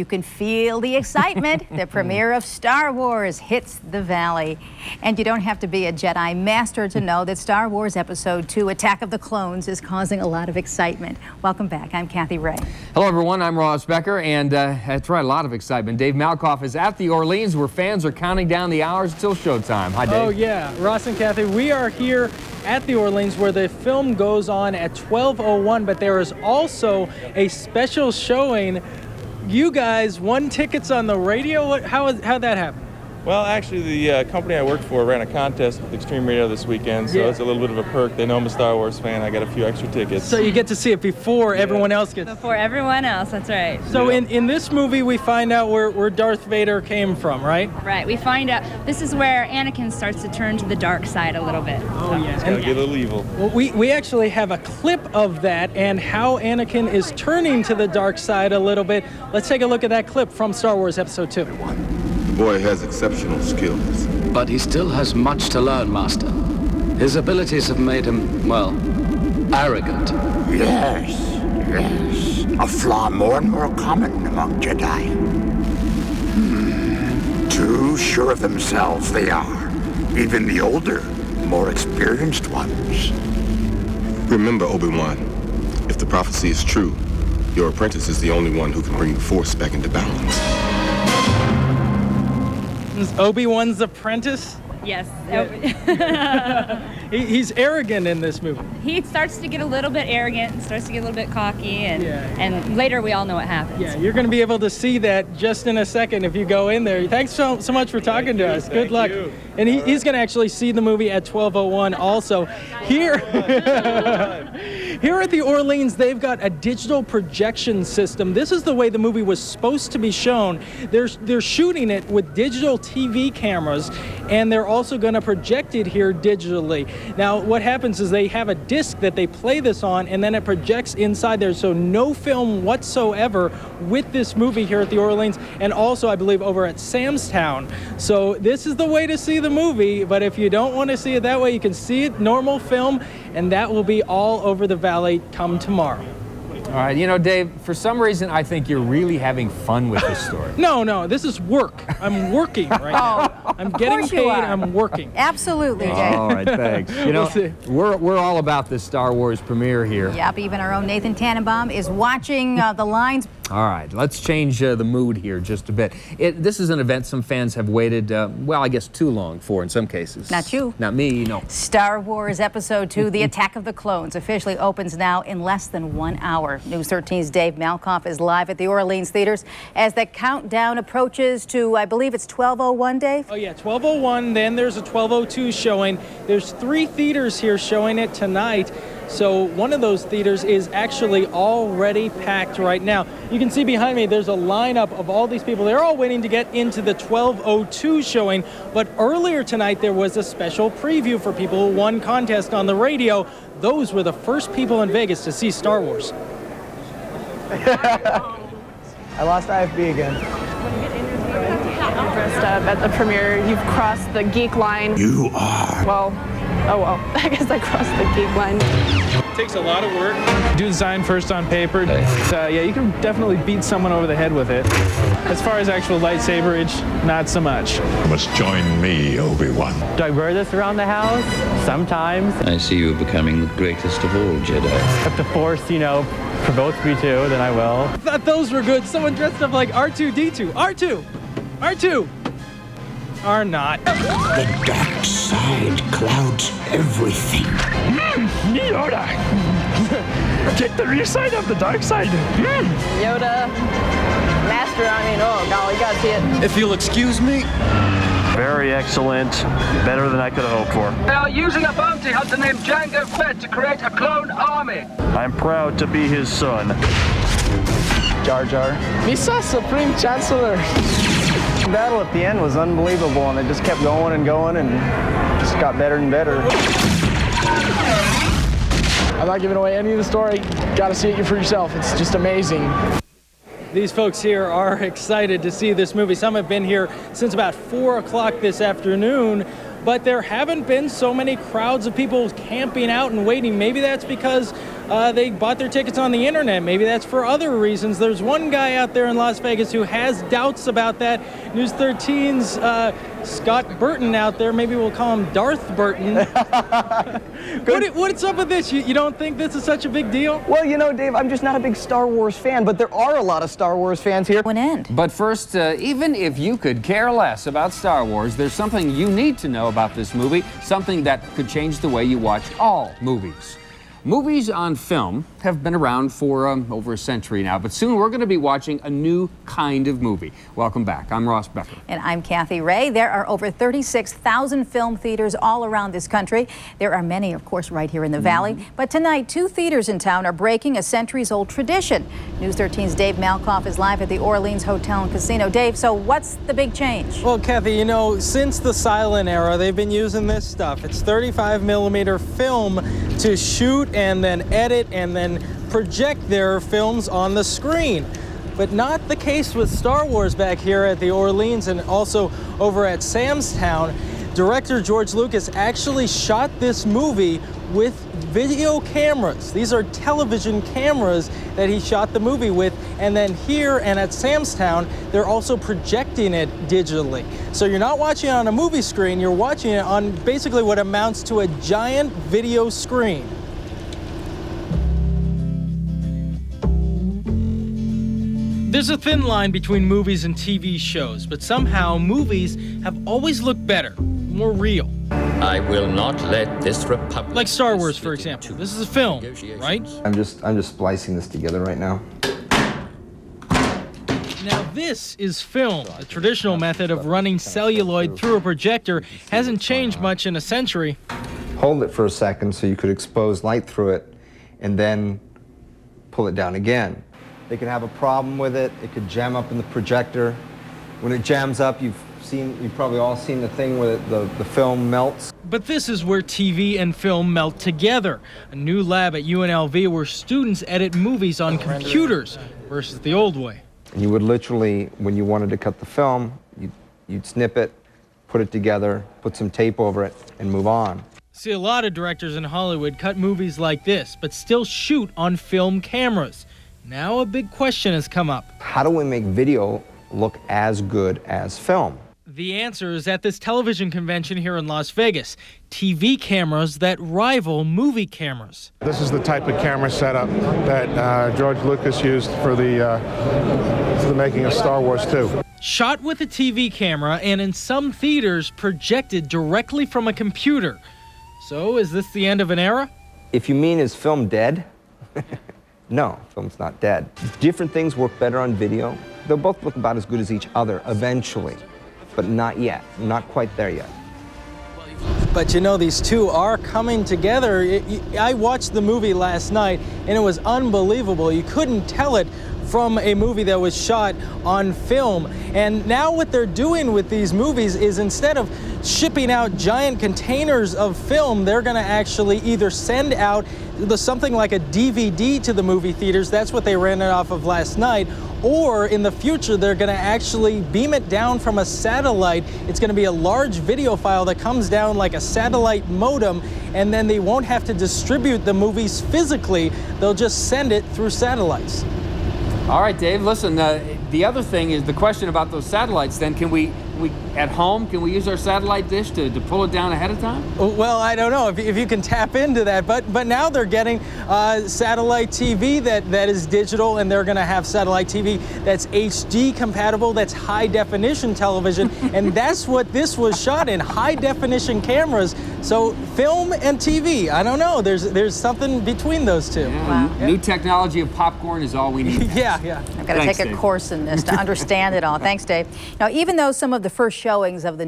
You can feel the excitement. The premiere of Star Wars hits the Valley. And you don't have to be a Jedi master to know that Star Wars Episode 2, Attack of the Clones, is causing a lot of excitement. Welcome back. I'm Kathy Ray. Hello, everyone. I'm Ross Becker, and that's right, a lot of excitement. Dave Malkoff is at the Orleans, where fans are counting down the hours till showtime. Hi, Dave. Oh, yeah. Ross and Kathy, we are here at the Orleans where the film goes on at 12:01, but there is also a special showing. You guys won tickets on the radio. How'd that happen? Well, actually, the company I work for ran a contest with Extreme Radio this weekend, so it's a little bit of a perk. They know I'm a Star Wars fan. I got a few extra tickets. So you get to see it before everyone else gets. Before everyone else, that's right. So in this movie, we find out where Darth Vader came from, right? Right. We find out this is where Anakin starts to turn to the dark side a little bit. Oh, yeah. It's gonna get a little evil. Well, we actually have a clip of that and how Anakin is turning to the dark side a little bit. Let's take a look at that clip from Star Wars Episode 2. The boy has exceptional skills. But he still has much to learn, Master. His abilities have made him, well, arrogant. Yes. A flaw more and more common among Jedi. Too sure of themselves they are. Even the older, more experienced ones. Remember, Obi-Wan, if the prophecy is true, your apprentice is the only one who can bring the Force back into balance. Is Obi-Wan's apprentice? Yes. He's arrogant in this movie. He starts to get a little bit arrogant and starts to get a little bit cocky, and later we all know what happens. Yeah, you're going to be able to see that just in a second if you go in there. Thanks so much for talking to us. Good luck. And he's going to actually see the movie at 12:01 also. Here at the Orleans, they've got a digital projection system. This is the way the movie was supposed to be shown. They're shooting it with digital TV cameras, and they're also going to project it here digitally. Now, what happens is they have a disc that they play this on, and then it projects inside there, so no film whatsoever with this movie here at the Orleans, and also, I believe, over at Sam's Town. So this is the way to see the movie, but if you don't want to see it that way, you can see it normal film, and that will be all over the Valley come tomorrow. All right, you know, Dave, for some reason, I think you're really having fun with this story. No, this is work. I'm working right now. I'm getting paid, I'm working. Absolutely, Dave. All right, thanks. You know, we're all about this Star Wars premiere here. Yep, even our own Nathan Tannenbaum is watching the lines. All right, let's change the mood here just a bit. This is an event some fans have waited, well, I guess too long for in some cases. Not you. Not me, no. Star Wars Episode 2, The Attack of the Clones, officially opens now in less than 1 hour. News 13's Dave Malkoff is live at the Orleans theaters as the countdown approaches to, I believe it's 12:01, Dave? Oh, yeah, 12:01, then there's a 12:02 showing. There's 3 theaters here showing it tonight. So one of those theaters is actually already packed right now. You can see behind me there's a lineup of all these people. They're all waiting to get into the 12:02 showing. But earlier tonight there was a special preview for people who won contest on the radio. Those were the first people in Vegas to see Star Wars. I lost IFB again. Dressed up at the premiere. You've crossed the geek line. You are. Well, oh well. I guess I crossed the geek line. It takes a lot of work. Do design first on paper. Yeah, you can definitely beat someone over the head with it. As far as actual lightsaberage, not so much. You must join me, Obi-Wan. Do I wear this around the house? Sometimes. I see you becoming the greatest of all Jedi. If the Force, provokes me to, then I will. I thought those were good. Someone dressed up like R2-D2. R2 are not. The dark side clouds everything. Yoda! Take the rear side of the dark side. Yoda, Master, oh golly, you gotta see it. If you'll excuse me. Very excellent. Better than I could have hoped for. Now, using a bounty hunter named Jango Fett to create a clone army. I'm proud to be his son. Jar Jar. Misa Supreme Chancellor. The battle at the end was unbelievable, and it just kept going and going, and just got better and better. I'm not giving away any of the story. Got to see it for yourself. It's just amazing. These folks here are excited to see this movie. Some have been here since about 4 o'clock this afternoon, but there haven't been so many crowds of people camping out and waiting. Maybe that's because they bought their tickets on the internet. Maybe that's for other reasons. There's one guy out there in Las Vegas who has doubts about that. News 13's Scott Burton out there. Maybe we'll call him Darth Burton. What's up with this? You don't think this is such a big deal? Well, you know, Dave, I'm just not a big Star Wars fan, but there are a lot of Star Wars fans here. One end. But first, even if you could care less about Star Wars, there's something you need to know about this movie, something that could change the way you watch all movies. Movies on film have been around for over a century now, but soon we're going to be watching a new kind of movie. Welcome back. I'm Ross Becker. And I'm Kathy Ray. There are over 36,000 film theaters all around this country. There are many, of course, right here in the Valley. But tonight, 2 theaters in town are breaking a centuries-old tradition. News 13's Dave Malkoff is live at the Orleans Hotel and Casino. Dave, so what's the big change? Well, Kathy, you know, since the silent era, they've been using this stuff. It's 35mm film to shoot and then edit and then project their films on the screen. But not the case with Star Wars back here at the Orleans and also over at Sam's Town. Director George Lucas actually shot this movie with video cameras. These are television cameras that he shot the movie with, and then here and at Sam's Town, they're also projecting it digitally. So you're not watching it on a movie screen, you're watching it on basically what amounts to a giant video screen. There's a thin line between movies and TV shows, but somehow movies have always looked better, more real. I will not let this republic... Like Star Wars, for example. This is a film, right? I'm just splicing this together right now. Now this is film. The traditional method of running celluloid through a projector hasn't changed much in a century. Hold it for a second so you could expose light through it, and then pull it down again. They could have a problem with it. It could jam up in the projector. When it jams up, you've probably all seen the thing where the film melts. But this is where TV and film melt together. A new lab at UNLV where students edit movies on computers versus the old way. And you would literally, when you wanted to cut the film, you'd snip it, put it together, put some tape over it, and move on. See, a lot of directors in Hollywood cut movies like this, but still shoot on film cameras. Now a big question has come up. How do we make video look as good as film? The answer is at this television convention here in Las Vegas. TV cameras that rival movie cameras. This is the type of camera setup that George Lucas used for the making of Star Wars 2. Shot with a TV camera and in some theaters projected directly from a computer. So is this the end of an era? If you mean is film dead? No, film's not dead. Different things work better on video. They'll both look about as good as each other eventually, but not yet. Not quite there yet. But you know, these two are coming together. I watched the movie last night, and it was unbelievable. You couldn't tell it from a movie that was shot on film. And now what they're doing with these movies is instead of shipping out giant containers of film, they're going to actually either send out something like a DVD to the movie theaters. That's what they ran it off of last night. Or in the future, they're going to actually beam it down from a satellite. It's going to be a large video file that comes down like a satellite modem, and then they won't have to distribute the movies physically. They'll just send it through satellites. All right, Dave, listen, the other thing is the question about those satellites then. Can we at home, can we use our satellite dish to pull it down ahead of time? Well, I don't know if you can tap into that, but now they're getting satellite TV that is digital, and they're going to have satellite TV that's HD compatible, that's high definition television, and that's what this was shot in, high definition cameras. So film and TV, I don't know, there's something between those two. Yeah. Wow. New technology of popcorn is all we need. Yeah. I've got to take a course in this to understand it all. Thanks, Dave. Now, even though some of the first showings of the